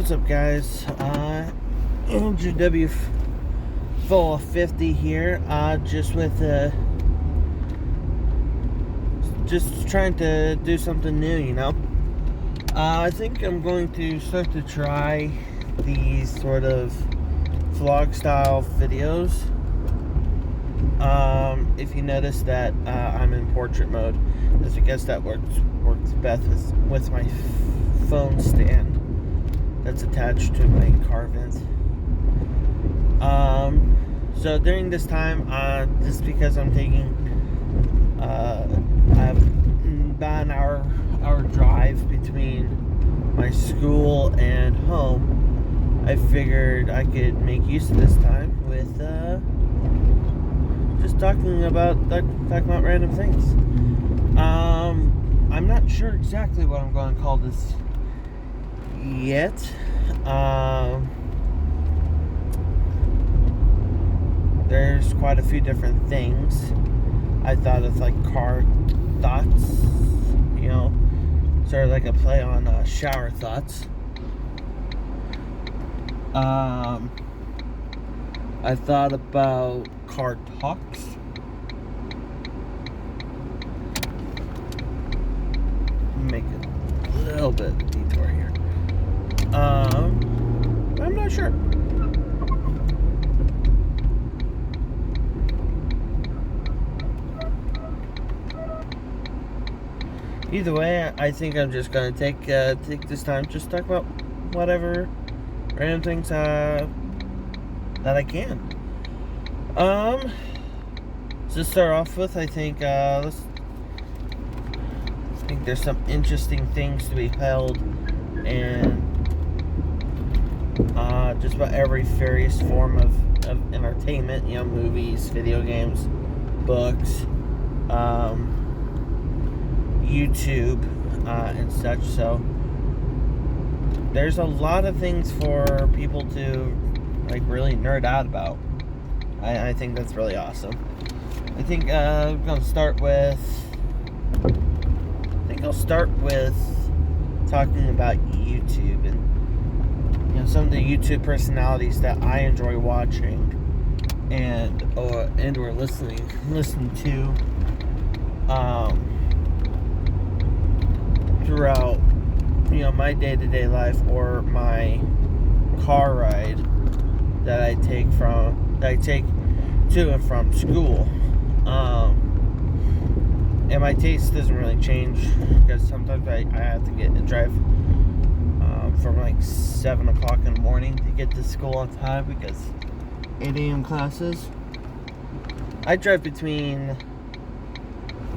What's up, guys? Andrew W. Full of 50 here. Just trying to do something new, I think I'm going to start to try these sort of vlog style videos. If you notice that I'm in portrait mode, as I guess that works best with my phone stand that's attached to my car vent. So during this time, just because I'm taking about an hour drive between my school and home, I figured I could make use of this time with just talking about random things. I'm not sure exactly what I'm going to call this yet. There's quite a few different things. I thought of like car thoughts, sort of like a play on shower thoughts. I thought about car talks. Make a little bit of a detour here. I'm not sure. Either way, I think I'm just gonna take this time just talk about whatever random things that I can. To start off with, I think there's some interesting things to be held in just about every various form of entertainment, movies, video games, books, YouTube, and such. So there's a lot of things for people to really nerd out about. I think that's really awesome. I think I'm gonna start with. I'll start with talking about YouTube and some of the YouTube personalities that I enjoy watching and or listening to throughout my day-to-day life or my car ride that I take to and from school. And my taste doesn't really change because sometimes I have to drive from 7 o'clock in the morning to get to school on time because 8 a.m. classes. I drive between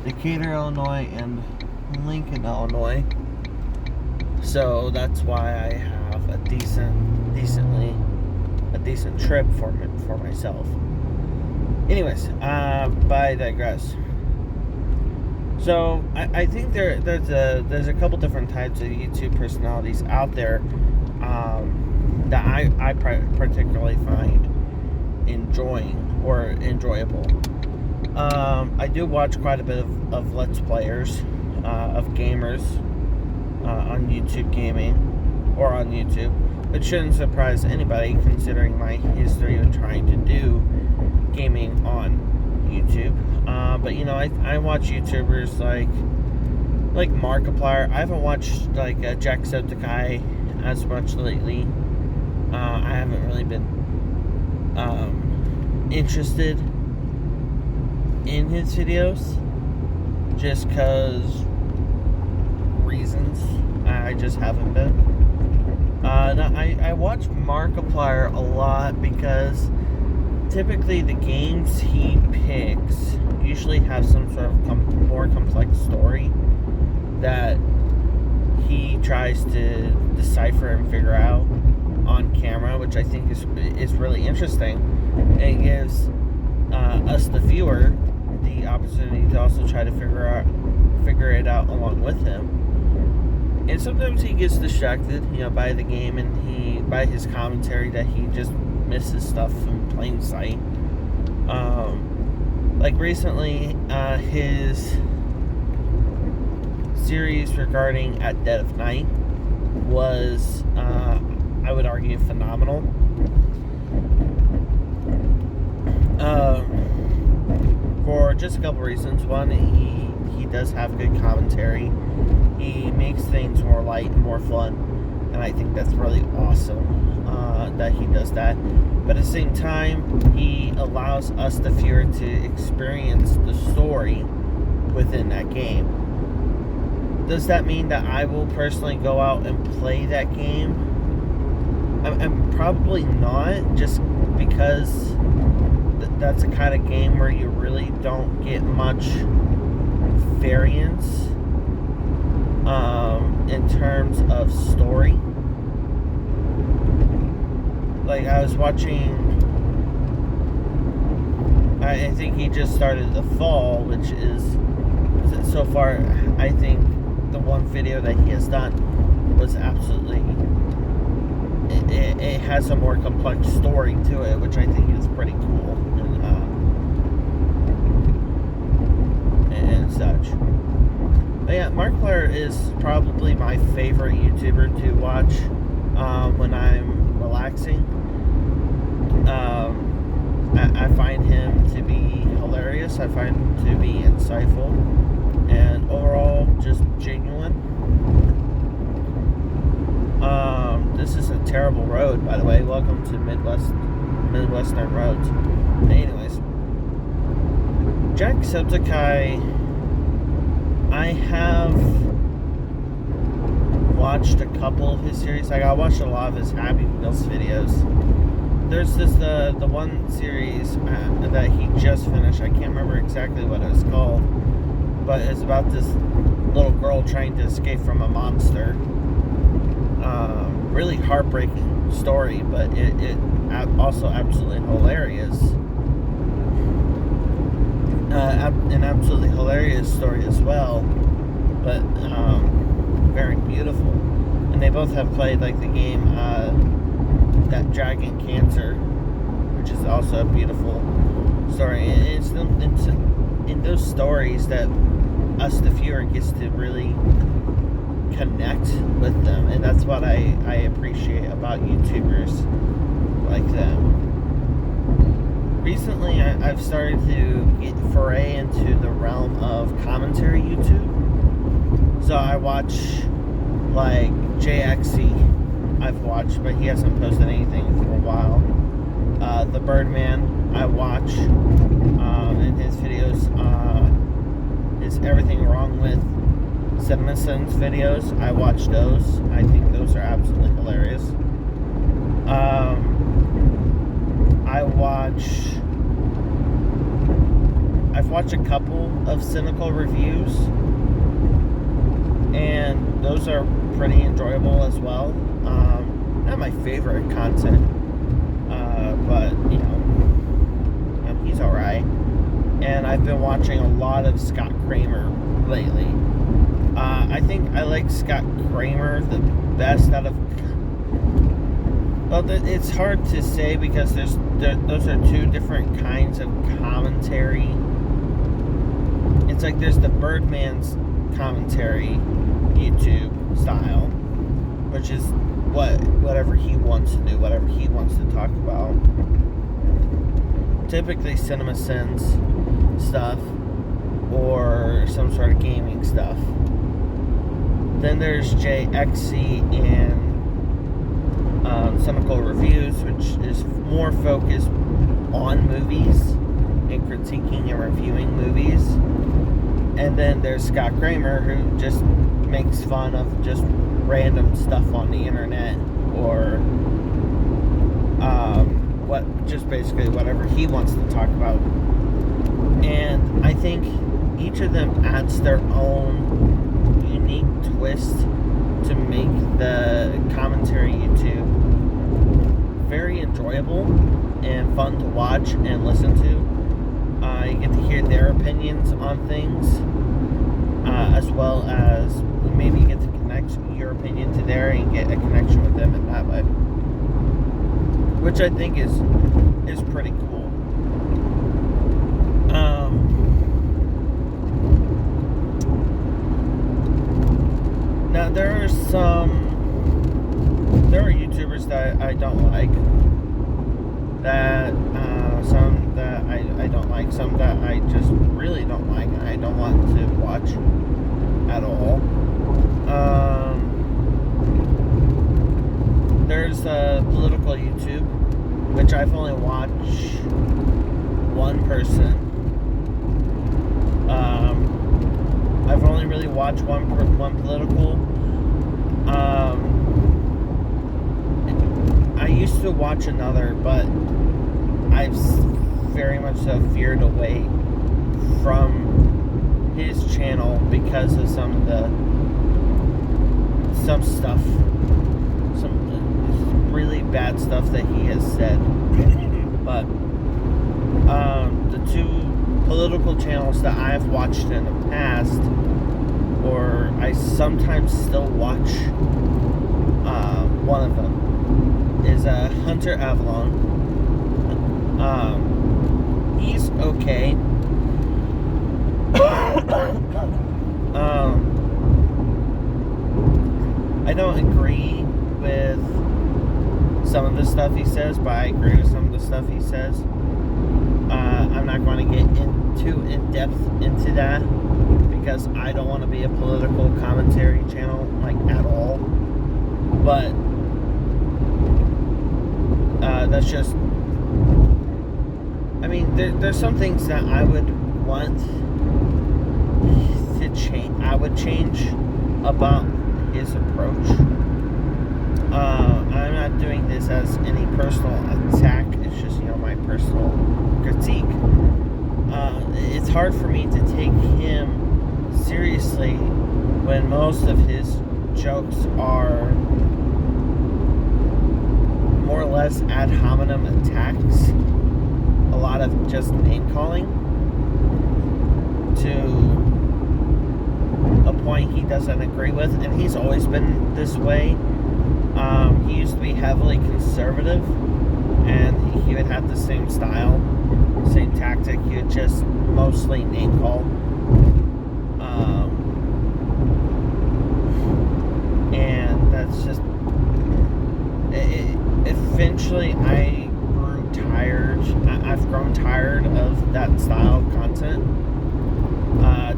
Decatur, Illinois and Lincoln, Illinois. So that's why I have a decent trip for myself. Anyways, but I digress. So I think there's a couple different types of YouTube personalities out there that I particularly find enjoyable. I do watch quite a bit of Let's Players, of gamers on YouTube gaming or on YouTube, which shouldn't surprise anybody considering my history of trying to do gaming on YouTube. But I watch YouTubers like Markiplier. I haven't watched Jacksepticeye as much lately. I haven't really been interested in his videos just cause reasons. I just haven't been. I watch Markiplier a lot because typically the games he picks usually have some sort of more complex story that he tries to decipher and figure out on camera, which I think is really interesting. And it gives us, the viewer, the opportunity to also try to figure it out along with him. And sometimes he gets distracted, by the game and by his commentary that he just misses stuff in plain sight. Recently, his series regarding At Dead of Night was I would argue, phenomenal. For just a couple reasons. One, he does have good commentary. He makes things more light and more fun, and I think that's really awesome that he does that. But at the same time, he allows us, the viewer, to experience the story within that game. Does that mean that I will personally go out and play that game? I'm probably not, just because that's a kind of game where you really don't get much variance in terms of story. Like, I was watching, I think he just started The Fall, which is, so far, I think the one video that he has done was absolutely, it has a more complex story to it, which I think is pretty cool, and such. But yeah, Markiplier is probably my favorite YouTuber to watch when I'm relaxing. I find him to be hilarious. I find him to be insightful, and overall just genuine. This is a terrible road, by the way. Welcome to Midwestern roads. Anyways, Jacksepticeye, I have watched a couple of his series. Like, I watched a lot of his Happy Meals videos. There's this the one series that he just finished. I can't remember exactly what it was called, but it's about this little girl trying to escape from a monster. Really heartbreaking story, but it also absolutely hilarious. An absolutely hilarious story as well, but very beautiful. And they both have played, like, the game that Dragon Cancer, which is also a beautiful story. And it's in those stories that us, the viewer, gets to really connect with them, and that's what I appreciate about YouTubers like them. Recently, I've started to foray into the realm of commentary YouTube. So I watch, like, JXC. I've watched, but he hasn't posted anything for a while. The Birdman, I watch, and his videos, is Everything Wrong with CinemaSins videos. I watch those. I think those are absolutely hilarious. I've watched a couple of cynical reviews, and those are pretty enjoyable as well. Not my favorite content, but, you know, he's alright. And I've been watching a lot of Scott Kramer lately. I think I like Scott Kramer the best out of... Well, it's hard to say, because those are two different kinds of commentary. It's like there's the Birdman's commentary YouTube style, which is whatever he wants to do, whatever he wants to talk about. Typically CinemaSins stuff or some sort of gaming stuff. Then there's JXC and Cynical Reviews, which is more focused on movies and critiquing and reviewing movies. And then there's Scott Kramer, who just makes fun of just random stuff on the internet, or just basically whatever he wants to talk about. And I think each of them adds their own unique twist to make the commentary YouTube very enjoyable and fun to watch and listen to. You get to hear their opinions on things, as well as maybe you get to connect your opinion to theirs and get a connection with them in that way, which I think is pretty cool. Now there are some there are YouTubers that I don't like. Some that I don't like. Some that I just really don't like. And I don't want to watch at all. There's political YouTube, which I've only watched one person. I've only really watched one political. I used to watch another, but I've very much so veered away from his channel because of some really bad stuff that he has said. But the two political channels that I've watched in the past, or I sometimes still watch, one of them is Hunter Avalon. He's okay. I don't agree with some of the stuff he says, but I agree with some of the stuff he says. I'm not going to get too in-depth into that because I don't want to be a political commentary channel, like, at all. But that's just, I mean, there's some things that I would want to change. I would change about his approach. I'm not doing this as any personal attack. It's just, my personal critique. It's hard for me to take him seriously when most of his jokes are more or less ad hominem attacks. A lot of just name calling to a point he doesn't agree with, and he's always been this way. He used to be heavily conservative, and he would have the same style, same tactic. He would just mostly name call. And that's just... eventually, I've grown tired of that style of content.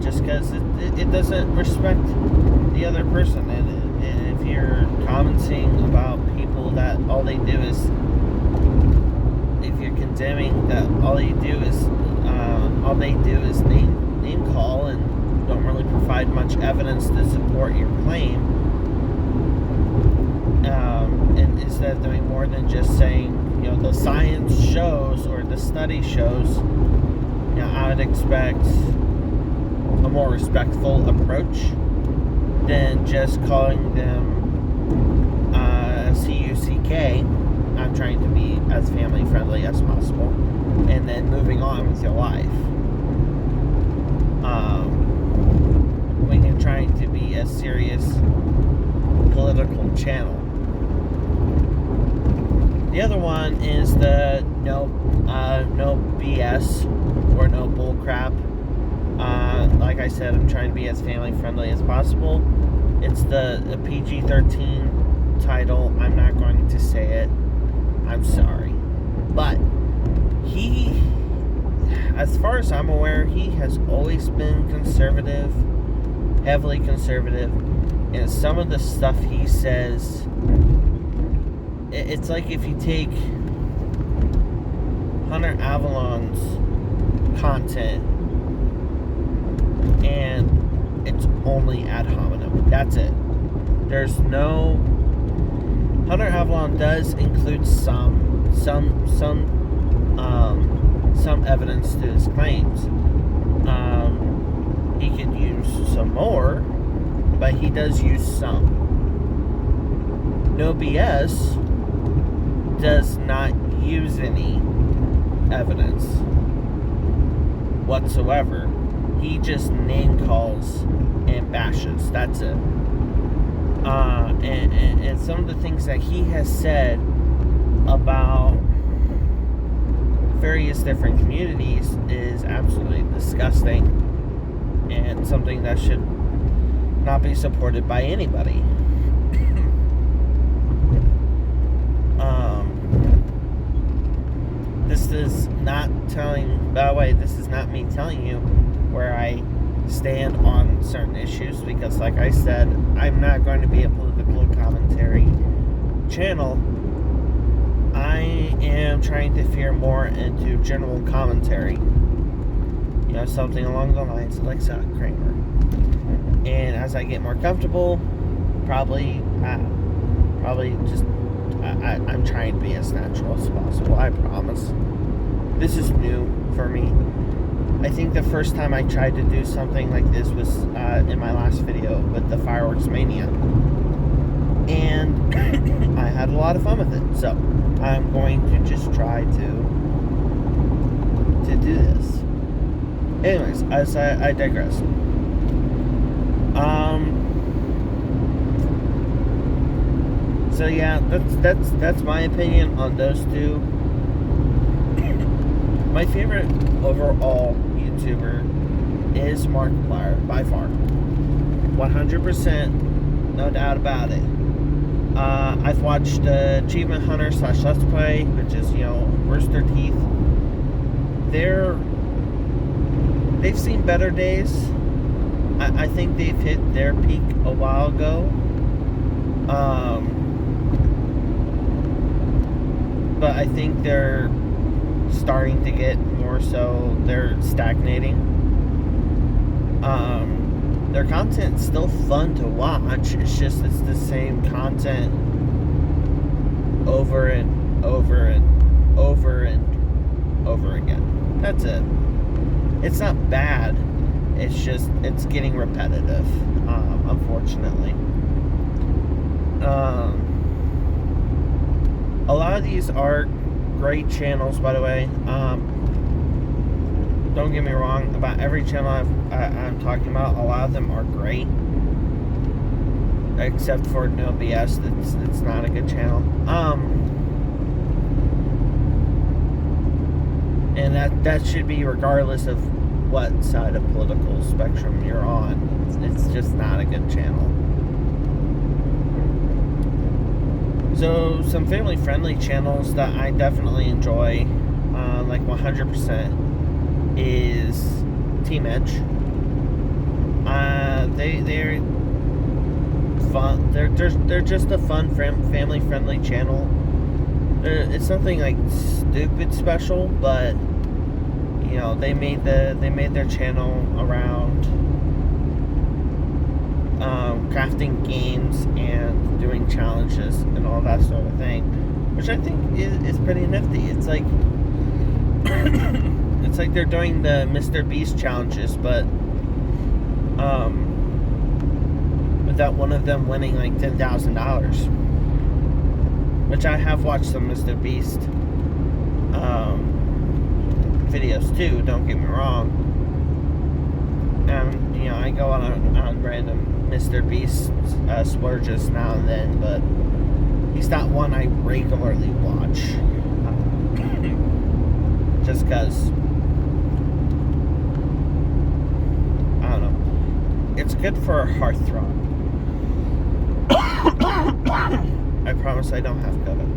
Just because it doesn't respect the other person. And if you're commenting about people that all they do is... if you're condemning that all they do is name call and don't really provide much evidence to support your claim, and instead of doing more than just saying, the science shows or the study shows, I would expect a more respectful approach than just calling them C-U-C-K. I'm trying to be as family friendly as possible, and then moving on with your life. When you're trying to be a serious political channel. The other one is the no BS or no bullcrap. Like I said, I'm trying to be as family friendly as possible. It's the PG-13 title. I'm not going to say it. I'm sorry. But he, as far as I'm aware, he has always been conservative, heavily conservative, and some of the stuff he says, it's like if you take Hunter Avalon's content and it's only ad hominem. That's it. There's no... Hunter Avalon does include some evidence to his claims. He could use some more, but he does use some. No BS does not use any evidence whatsoever. He just name calls and bashes. That's it. And some of the things that he has said about various different communities is absolutely disgusting and something that should not be supported by anybody. is not telling, by the way, this is not me telling you where I stand on certain issues, because like I said, I'm not going to be a political commentary channel. I am trying to veer more into general commentary, something along the lines of like Scott Kramer. And as I get more comfortable, probably just I'm trying to be as natural as possible, I promise. This is new for me. I think the first time I tried to do something like this was in my last video with the Fireworks Mania. And I had a lot of fun with it. So I'm going to just try to do this. Anyways, as I digress. So yeah, that's my opinion on those two. My favorite overall YouTuber is Markiplier, by far. 100%, no doubt about it. I've watched Achievement Hunter / Let's Play, which is, Rooster Teeth. They've seen better days. I think they've hit their peak a while ago. But I think they're starting to get more so, they're stagnating. Their content's still fun to watch. It's just it's the same content over and over and over and over again. That's it. It's not bad. It's just it's getting repetitive, unfortunately. A lot of these are great channels, by the way. Don't get me wrong, about every channel I'm talking about, a lot of them are great, except for No BS. That's not a good channel. And that should be regardless of what side of political spectrum you're on. It's just not a good channel. So some family-friendly channels that I definitely enjoy, like 100%, is Team Edge. They're fun. They're just a fun family-friendly channel. It's nothing like stupid special, but they made their channel around crafting games and doing challenges and all that sort of thing, which I think is pretty nifty. It's like it's like they're doing the Mr. Beast challenges, but without one of them winning like $10,000. Which I have watched some Mr. Beast videos too, don't get me wrong. I go on random Mr. Beast splurges now and then, but he's not one I regularly watch. Just because, I don't know, it's good for a heartthrob. I promise I don't have COVID.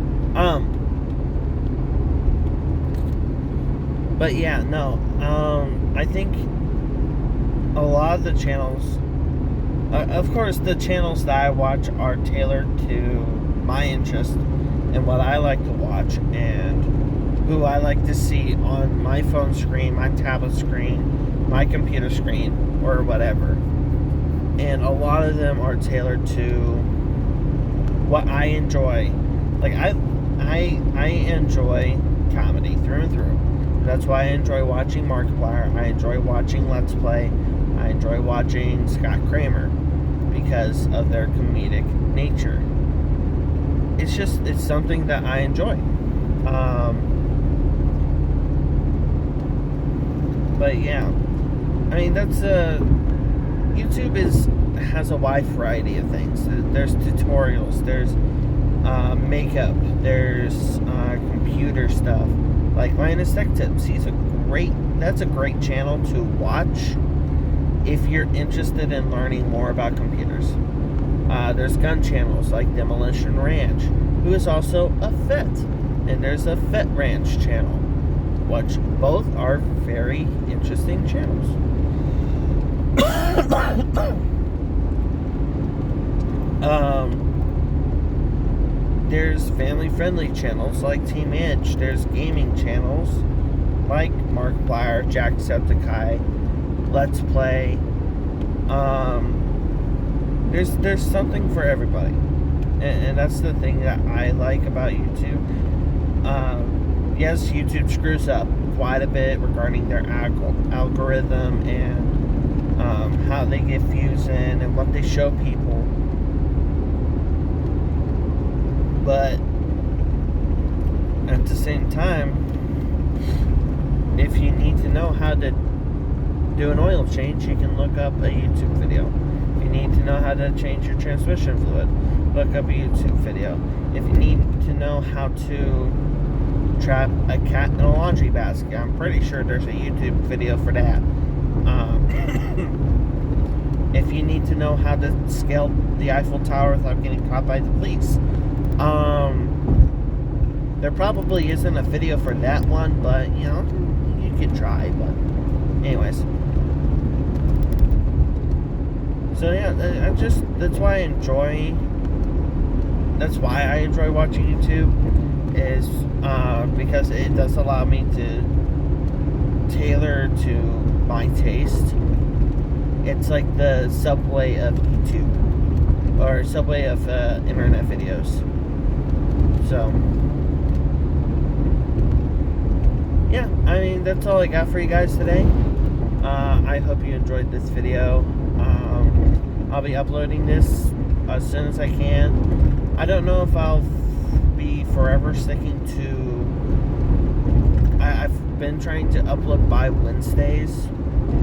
But yeah, no, I think a lot of the channels, of course, the channels that I watch are tailored to my interest and what I like to watch and who I like to see on my phone screen, my tablet screen, my computer screen, or whatever. And a lot of them are tailored to what I enjoy. Like I enjoy comedy through and through. That's why I enjoy watching Markiplier. I enjoy watching Let's Play. I enjoy watching Scott Kramer because of their comedic nature. It's something that I enjoy. But yeah, I mean YouTube has a wide variety of things. There's tutorials, there's makeup, there's computer stuff. Like Linus Tech Tips, that's a great channel to watch if you're interested in learning more about computers. There's gun channels like Demolition Ranch, who is also a vet, and there's a Vet Ranch channel. which both are very interesting channels. There's family-friendly channels like Team Itch. There's gaming channels like Markiplier, Jacksepticeye, Let's Play. There's something for everybody, and that's the thing that I like about YouTube. Yes, YouTube screws up quite a bit regarding their algorithm and how they get views in and what they show people. But at the same time, if you need to know how to do an oil change, you can look up a YouTube video. If you need to know how to change your transmission fluid, look up a YouTube video. If you need to know how to trap a cat in a laundry basket, I'm pretty sure there's a YouTube video for that. If you need to know how to scale the Eiffel Tower without getting caught by the police, there probably isn't a video for that one, but you know, you could try. But anyways, so yeah, that's why I enjoy watching YouTube, is because it does allow me to tailor to my taste. It's like the Subway of YouTube, or Subway of internet videos. So yeah, I mean, that's all I got for you guys today. I hope you enjoyed this video. I'll be uploading this as soon as I can. I don't know if I'll be forever sticking to... I've been trying to upload by Wednesdays.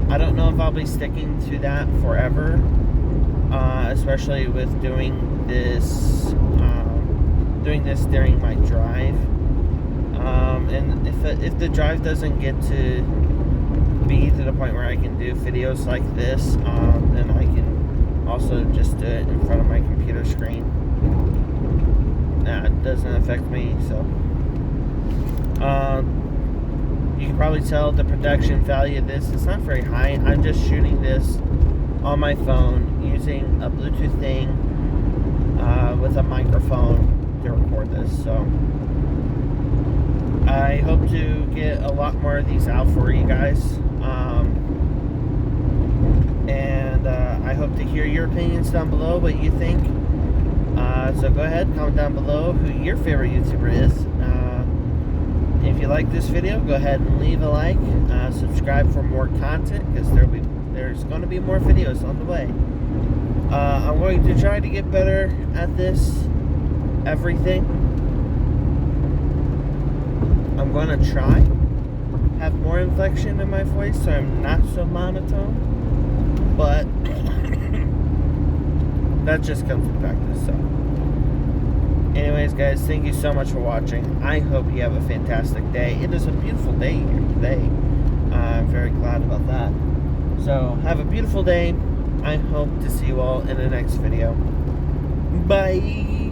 I don't know if I'll be sticking to that forever, especially with doing this during my drive. And if the drive doesn't get to be to the point where I can do videos like this, then I can also just do it in front of my computer screen. It doesn't affect me, so you can probably tell the production value of this is not very high. I'm just shooting this on my phone using a Bluetooth thing with a microphone to record this. So I hope to get a lot more of these out for you guys, and I hope to hear your opinions down below, what you think. So go ahead, comment down below who your favorite YouTuber is. If you like this video, go ahead and leave a like. Subscribe for more content, because there's going to be more videos on the way. I'm going to try to get better at this everything. I'm going to try have more inflection in my voice so I'm not so monotone, but that just comes with practice. So anyways, guys, thank you so much for watching. I hope you have a fantastic day. It is a beautiful day here today. I'm very glad about that. So have a beautiful day. I hope to see you all in the next video. Bye.